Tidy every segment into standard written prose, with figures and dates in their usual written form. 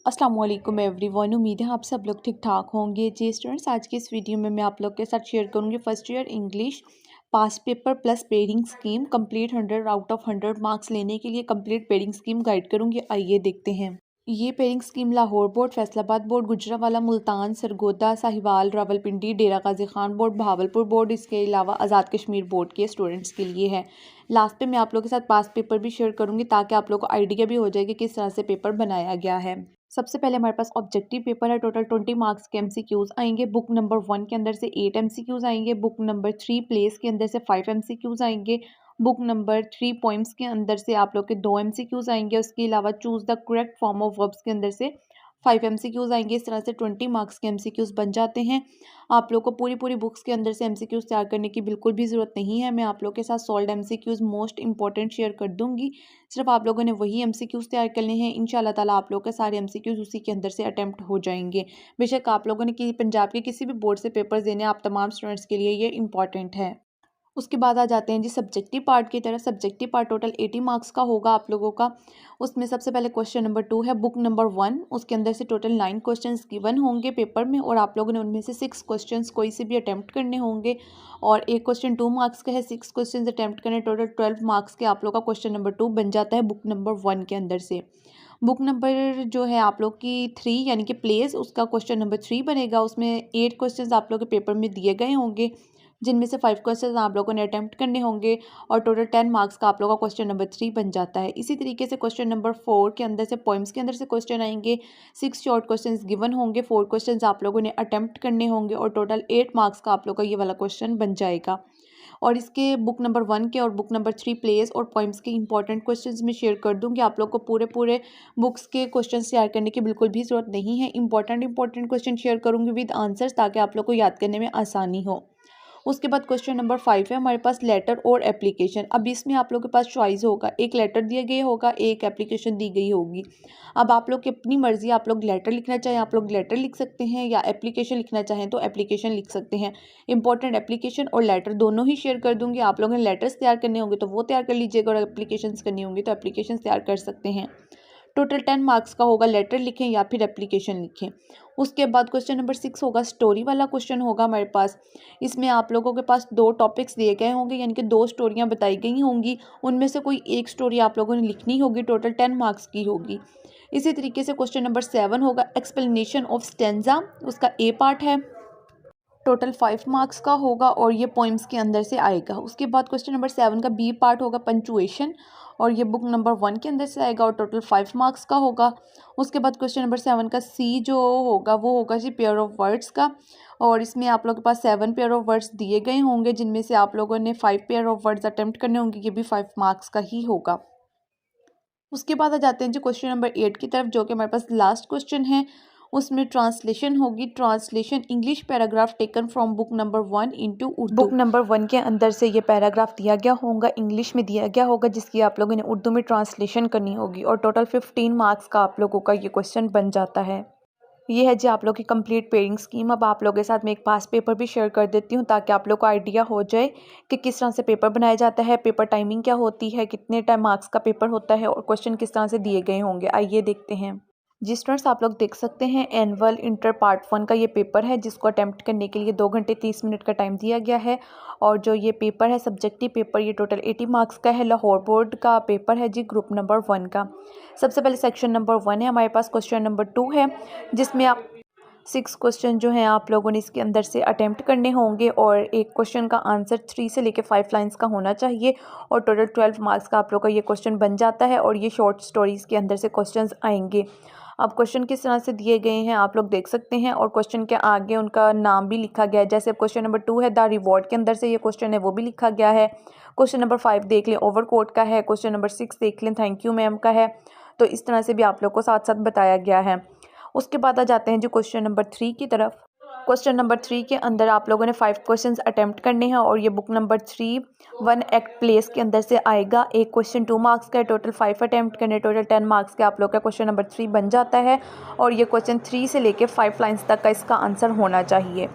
अस्सलाम वालेकुम एवरीवन। उम्मीद है आप सब लोग ठीक ठाक होंगे। जी स्टूडेंट्स, आज की इस वीडियो में मैं आप लोग के साथ शेयर करूंगी first year English pass paper plus pairing scheme complete 100 out of 100 marks लेने के लिए कंप्लीट पेयरिंग स्कीम गाइड करूंगी। आइए देखते हैं। ये pairing scheme Lahore board, Faisalabad board, Gujranwala, Multan, Sargodha, Sahiwal, Rawalpindi, Dera Ghazi Khan board, Bahawalpur board, इसके अलावा आज़ाद कश्मीर बोर्ड के स्टूडेंट्स के लिए है। लास्ट पे मैं आप लोगों के साथ पास पेपर भी शेयर करूंगी ताकि आप लोगों को आइडिया भी हो जाए कि किस तरह से पेपर बनाया गया है। सबसे पहले हमारे पास ऑब्जेक्टिव पेपर है। टोटल 20 मार्क्स के एमसीक्यूज आएंगे। बुक नंबर 1 के अंदर से 8 एमसीक्यूज आएंगे। बुक नंबर 3 प्लेस के अंदर से 5 एमसीक्यूज आएंगे। बुक नंबर 3 पॉइंट्स के अंदर से आप लोग के 2 एमसीक्यूज आएंगे। उसके अलावा choose the correct form of verbs के अंदर से 5 एमसीक्यूज आएंगे। इस तरह से 20 मार्क्स के एमसीक्यूज बन जाते हैं। आप लोग को पूरी बुक्स के अंदर से एमसीक्यूज तैयार करने की बिल्कुल भी ज़रूरत नहीं है। मैं आप लोग के साथ solve MCQs most important share कर दूंगी। सिर्फ आप लोगों ने वही एमसीक्यूज तैयार करने हैं। इंशाल्लाह ताला आप लोग के सारे एमसीक्यूज उसी के अंदर से अटेम्प्ट हो जाएंगे। बेशक आप लोगों ने पंजाब के किसी भी बोर्ड से पेपर देने, आप तमाम स्टूडेंट्स के लिए ये इंपॉर्टेंट है। उसके बाद आ जाते हैं जी सब्जेक्टिव पार्ट की तरह। सब्जेक्टिव पार्ट टोटल 80 मार्क्स का होगा आप लोगों का। उसमें सबसे पहले क्वेश्चन नंबर 2 है बुक नंबर 1। उसके अंदर से टोटल 9 क्वेश्चंस गिवन होंगे पेपर में और आप लोगों ने उनमें से 6 क्वेश्चंस कोई से भी अटैम्प्ट करने होंगे और एक क्वेश्चन 2 मार्क्स का है। 6 क्वेश्चंस अटैम्प्ट करने, टोटल 12 मार्क्स के आप लोग का क्वेश्चन नंबर 2 बन जाता है बुक नंबर 1 के अंदर से। बुक नंबर जो है आप लोग की 3 यानी कि प्लेस, उसका क्वेश्चन नंबर 3 बनेगा। उसमें 8 क्वेश्चंस आप लोग के पेपर में दिए गए होंगे जिनमें से 5 क्वेश्चन आप लोगों ने अटैम्प्ट करने होंगे और टोटल 10 मार्क्स का आप लोगों का क्वेश्चन नंबर 3 बन जाता है। इसी तरीके से क्वेश्चन नंबर 4 के अंदर से पोइम्स के अंदर से क्वेश्चन आएंगे। 6 शॉर्ट क्वेश्चंस गिवन होंगे। 4 क्वेश्चंस आप लोगों ने अटैम्प्ट करने होंगे और टोटल 8 मार्क्स का आप लोग का ये वाला क्वेश्चन बन जाएगा। और इसके बुक नंबर 1 के और बुक नंबर 3 प्लेस और पोइम्स के इंपॉर्टेंट क्वेश्चंस में शेयर कर दूंगी। आप लोग को पूरे बुक्स के क्वेश्चन तैयार करने की बिल्कुल भी ज़रूरत नहीं है। इंपॉर्टेंट क्वेश्चन शेयर करूंगी विद आंसर्स ताकि आप लोग को याद करने में आसानी हो। उसके बाद क्वेश्चन नंबर 5 है हमारे पास लेटर और एप्लीकेशन। अब इसमें आप लोग के पास चॉइस होगा, एक लेटर दिया गया होगा, एक एप्लीकेशन दी गई होगी। अब आप लोग की अपनी मर्जी, आप लोग लेटर लिखना चाहें आप लोग लेटर लिख सकते हैं या एप्लीकेशन लिखना चाहें तो एप्लीकेशन लिख सकते हैं। इंपॉर्टेंट एप्लीकेशन और लेटर दोनों ही शेयर कर दूंगी। आप लोगों ने लेटर्स तैयार करने होंगे तो वो तैयार कर लीजिएगा और एप्लीकेशन करनी होंगी तो एप्लीकेशन तैयार कर सकते हैं। टोटल 10 मार्क्स का होगा, लेटर लिखें या फिर एप्लीकेशन लिखें। उसके बाद क्वेश्चन नंबर 6 होगा, स्टोरी वाला क्वेश्चन होगा हमारे पास। इसमें आप लोगों के पास 2 टॉपिक्स दिए गए होंगे यानी कि 2 स्टोरियां बताई गई होंगी। उनमें से कोई एक स्टोरी आप लोगों ने लिखनी होगी। टोटल 10 मार्क्स की होगी। इसी तरीके से क्वेश्चन नंबर 7 होगा, एक्सप्लेनेशन ऑफ स्टेंजा, उसका ए पार्ट है। टोटल 5 मार्क्स का होगा और ये पोइम्स के अंदर से आएगा। उसके बाद क्वेश्चन नंबर 7 का बी पार्ट होगा, पंचुएशन, और ये बुक नंबर 1 के अंदर से आएगा और टोटल 5 मार्क्स का होगा। उसके बाद क्वेश्चन नंबर 7 का सी जो होगा वो होगा जी पेयर ऑफ वर्ड्स का, और इसमें आप लोगों के पास 7 पेयर ऑफ वर्ड्स दिए गए होंगे जिनमें से आप लोगों ने 5 पेयर ऑफ वर्ड्स अटेम्प्ट करने होंगे। ये भी 5 मार्क्स का ही होगा। उसके बाद आ जाते हैं जो क्वेश्चन नंबर 8 की तरफ, जो कि हमारे पास लास्ट क्वेश्चन है। उसमें ट्रांसलेशन होगी। Translation English paragraph taken from book number 1 into Urdu. Book number 1 के अंदर से ये पैराग्राफ दिया गया होगा, इंग्लिश में दिया गया होगा, जिसकी आप लोगों ने उर्दू में ट्रांसलेशन करनी होगी और टोटल 15 मार्क्स का आप लोगों का ये क्वेश्चन बन जाता है। ये है जी आप लोग की कंप्लीट पेयरिंग स्कीम। अब आप लोगों के साथ मैं एक पास पेपर भी शेयर कर देती हूँ ताकि आप लोग को आइडिया हो जाए कि किस तरह से पेपर बनाया जाता है, पेपर टाइमिंग क्या होती है, कितने टाइम मार्क्स का पेपर होता है और क्वेश्चन किस तरह से दिए गए होंगे। आइए देखते हैं। जी स्टूडेंट्स, आप लोग देख सकते हैं एनुअल इंटर पार्ट 1 का ये पेपर है जिसको अटेम्प्ट करने के लिए 2 घंटे 30 मिनट का टाइम दिया गया है। और जो ये पेपर है सब्जेक्टिव पेपर, ये टोटल 80 मार्क्स का है। लाहौर बोर्ड का पेपर है जी, ग्रुप नंबर 1 का। सबसे पहले सेक्शन नंबर 1 है हमारे पास। क्वेश्चन नंबर 2 है जिसमें आप 6 क्वेश्चन जो हैं आप लोगों ने इसके अंदर से अटेम्प्ट करने होंगे और एक क्वेश्चन का आंसर 3 से लेकर 5 लाइंस का होना चाहिए और टोटल 12 मार्क्स का आप लोग का ये क्वेश्चन बन जाता है। और ये शॉर्ट स्टोरीज के अंदर से क्वेश्चंस आएंगे। अब क्वेश्चन किस तरह से दिए गए हैं आप लोग देख सकते हैं और क्वेश्चन के आगे उनका नाम भी लिखा गया है। जैसे क्वेश्चन नंबर 2 है द रिवॉर्ड के अंदर से ये क्वेश्चन है वो भी लिखा गया है। क्वेश्चन नंबर 5 देख लें, ओवरकोट का है। क्वेश्चन नंबर 6 देख लें, थैंक यू मैम का है। तो इस तरह से भी आप लोग को साथ साथ बताया गया है। उसके बाद आ जाते हैं जो क्वेश्चन नंबर 3 की तरफ। क्वेश्चन नंबर 3 के अंदर आप लोगों ने 5 क्वेश्चंस अटेम्प्ट करने हैं और ये बुक नंबर 3 1 एक्ट प्लेस के अंदर से आएगा। एक क्वेश्चन 2 मार्क्स का है, टोटल 5 अटेम्प्ट करने, टोटल 10 मार्क्स के आप लोग का क्वेश्चन नंबर 3 बन जाता है। और ये क्वेश्चन 3 से लेके 5 लाइन्स तक का इसका आंसर होना चाहिए।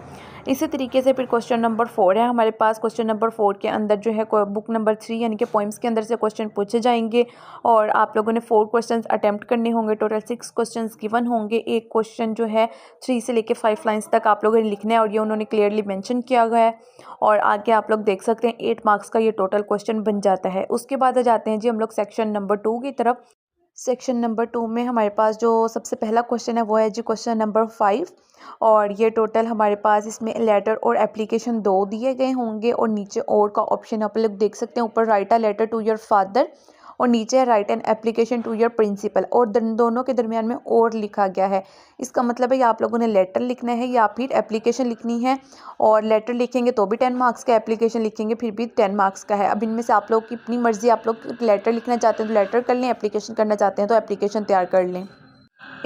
इसी तरीके से फिर क्वेश्चन नंबर 4 है हमारे पास। क्वेश्चन नंबर 4 के अंदर जो है बुक नंबर 3 यानी कि पोइम्स के अंदर से क्वेश्चन पूछे जाएंगे और आप लोगों ने 4 क्वेश्चंस अटेम्प्ट करने होंगे। टोटल 6 क्वेश्चंस गिवन होंगे। एक क्वेश्चन जो है 3 से लेके 5 लाइन्स तक आप लोगों ने लिखना है और ये उन्होंने क्लियरली मेंशन किया गया है और आगे आप लोग देख सकते हैं 8 मार्क्स का ये टोटल क्वेश्चन बन जाता है। उसके बाद आ जाते हैं जी हम लोग सेक्शन नंबर 2 की तरफ। सेक्शन नंबर 2 में हमारे पास जो सबसे पहला क्वेश्चन है वो है जी क्वेश्चन नंबर 5 और ये टोटल हमारे पास इसमें लेटर और एप्लीकेशन 2 दिए गए होंगे और नीचे और का ऑप्शन आप लोग देख सकते हैं। ऊपर write a letter to your father और नीचे है write an application to your principal और दोनों के दरमियान में और लिखा गया है। इसका मतलब है या आप लोगों ने लेटर लिखना है या फिर एप्लीकेशन लिखनी है और लेटर लिखेंगे तो भी 10 मार्क्स का, एप्लीकेशन लिखेंगे फिर भी 10 मार्क्स का है। अब इनमें से आप लोग की अपनी मर्जी, आप लोग लेटर लिखना चाहते हैं तो लेटर कर लें, एप्लीकेशन करना चाहते हैं तो एप्लीकेशन तैयार कर लें।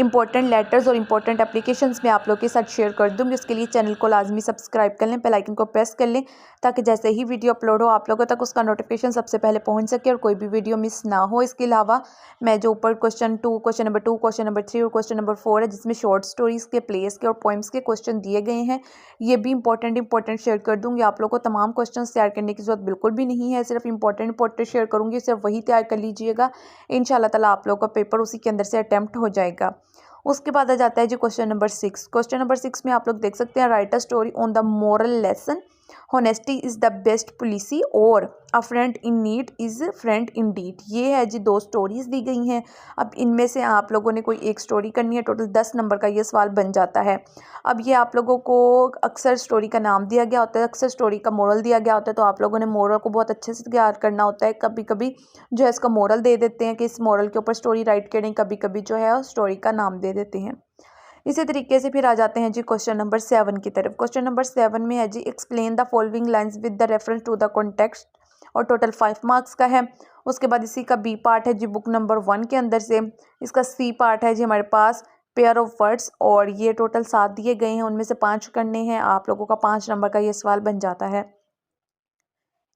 इंपॉर्टेंट लेटर्स और इंपॉर्टेंट एप्लीकेशंस मैं आप लोग के साथ शेयर कर दूँगी। उसके लिए चैनल को लाजमी सब्सक्राइब कर लें, बेल आइकन को प्रेस कर लें ताकि जैसे ही वीडियो अपलोड हो आप लोगों तक उसका नोटिफिकेशन सबसे पहले पहुंच सके और कोई भी वीडियो मिस ना हो। इसके अलावा मैं जो ऊपर क्वेश्चन नंबर 2, क्वेश्चन नंबर 3 और क्वेश्चन नंबर 4 है जिसमें शॉर्ट स्टोरीज़ के, प्लेस के और पोइम्स के क्वेश्चन दिए गए हैं, ये भी इंपॉर्टेंट शेयर कर दूँगी। आप लोग को तमाम क्वेश्चन तैयार करने की जरूरत बिल्कुल भी नहीं है, सिर्फ इंपॉर्टेंट शेयर करूँगी, सिर्फ वही तैयार कर लीजिएगा। इंशाल्लाह ताला आप लोग का पेपर उसी के अंदर से अटैम्प्ट हो जाएगा। उसके बाद आ जाता है जी क्वेश्चन नंबर 6। क्वेश्चन नंबर 6 में आप लोग देख सकते हैं write a story on the moral lesson, honesty is the best policy और a friend in need is friend in deed. ये है जी 2 स्टोरीज़ दी गई हैं। अब इनमें से आप लोगों ने कोई एक स्टोरी करनी है। टोटल 10 नंबर का ये सवाल बन जाता है। अब ये आप लोगों को अक्सर स्टोरी का नाम दिया गया होता है, अक्सर स्टोरी का मोरल दिया गया होता है, तो आप लोगों ने मोरल को बहुत अच्छे से तैयार करना होता है। कभी कभी जो है इसका मोरल दे देते हैं कि इस मोरल के ऊपर स्टोरी राइट करें, कभी कभी जो है स्टोरी का नाम दे देते हैं। इसी तरीके से फिर आ जाते हैं जी क्वेश्चन नंबर 7 की तरफ। क्वेश्चन नंबर 7 में है जी explain the following lines with the reference to the context और टोटल 5 मार्क्स का है। उसके बाद इसी का बी पार्ट है जी बुक नंबर 1 के अंदर से। इसका सी पार्ट है जी हमारे पास पेयर ऑफ वर्ड्स और ये टोटल 7 दिए गए हैं, उनमें से 5 करने हैं। आप लोगों का 5 नंबर का ये सवाल बन जाता है।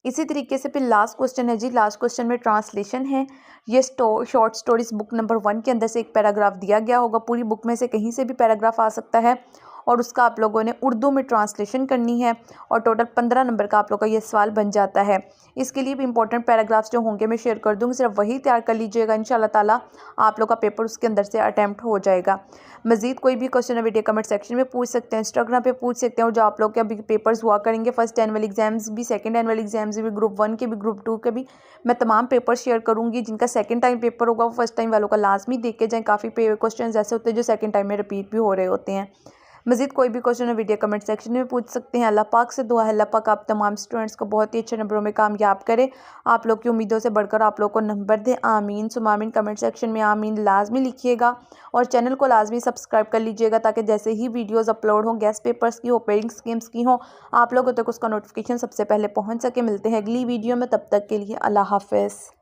इसी तरीके से फिर लास्ट क्वेश्चन है जी, लास्ट क्वेश्चन में ट्रांसलेशन है। ये शॉर्ट स्टोरीज बुक नंबर 1 के अंदर से एक पैराग्राफ दिया गया होगा, पूरी बुक में से कहीं से भी पैराग्राफ आ सकता है और उसका आप लोगों ने उर्दू में ट्रांसलेशन करनी है और टोटल 15 नंबर का आप लोग का ये सवाल बन जाता है। इसके लिए भी इंपॉर्टेंट पैराग्राफ्स जो होंगे मैं शेयर कर दूँगी, सिर्फ वही तैयार कर लीजिएगा। इंशाल्लाह ताला आप लोग का पेपर उसके अंदर से अटैम्प्ट हो जाएगा। मजीद कोई भी क्वेश्चन है वीडियो कमेंट सेक्शन में पूछ सकते हैं, इंस्टाग्राम पे पूछ सकते हैं। और जो आप लोग के अभी पेपर्स हुआ करेंगे, फर्स्ट एनुअल एग्जाम्स भी, सेकंड एनुअल एग्जाम्स भी, ग्रुप 1 के भी, ग्रुप 2 के भी, मैं तमाम पेपर शेयर करूंगी। जिनका सेकंड टाइम पेपर होगा वो फर्स्ट टाइम वालों का लाजमी देख के जाएँ। काफ़ी क्वेश्चन ऐसे होते हैं जो सेकंड टाइम में रिपीट भी हो रहे होते हैं। मजीद कोई भी क्वेश्चन है वीडियो कमेंट सेक्शन में पूछ सकते हैं। अल्लाह पाक से दुआ है अल्लाह पाक आप तमाम स्टूडेंट्स को बहुत ही अच्छे नंबरों में कामयाब करे, आप लोग की उम्मीदों से बढ़कर आप लोग को नंबर दे। आमीन सुमामीन। कमेंट सेक्शन में आमीन लाजमी लिखिएगा और चैनल को लाजमी सब्सक्राइब कर लीजिएगा ताकि जैसे ही वीडियोज़ अपलोड हों, गेस्ट पेपर्स की हो, पेयरिंग स्कीम्स की हो, आप लोगों तक उसका नोटिफिकेशन सबसे पहले पहुँच सके। मिलते हैं अगली वीडियो में, तब तक के लिए अल्लाह हाफ़िज़।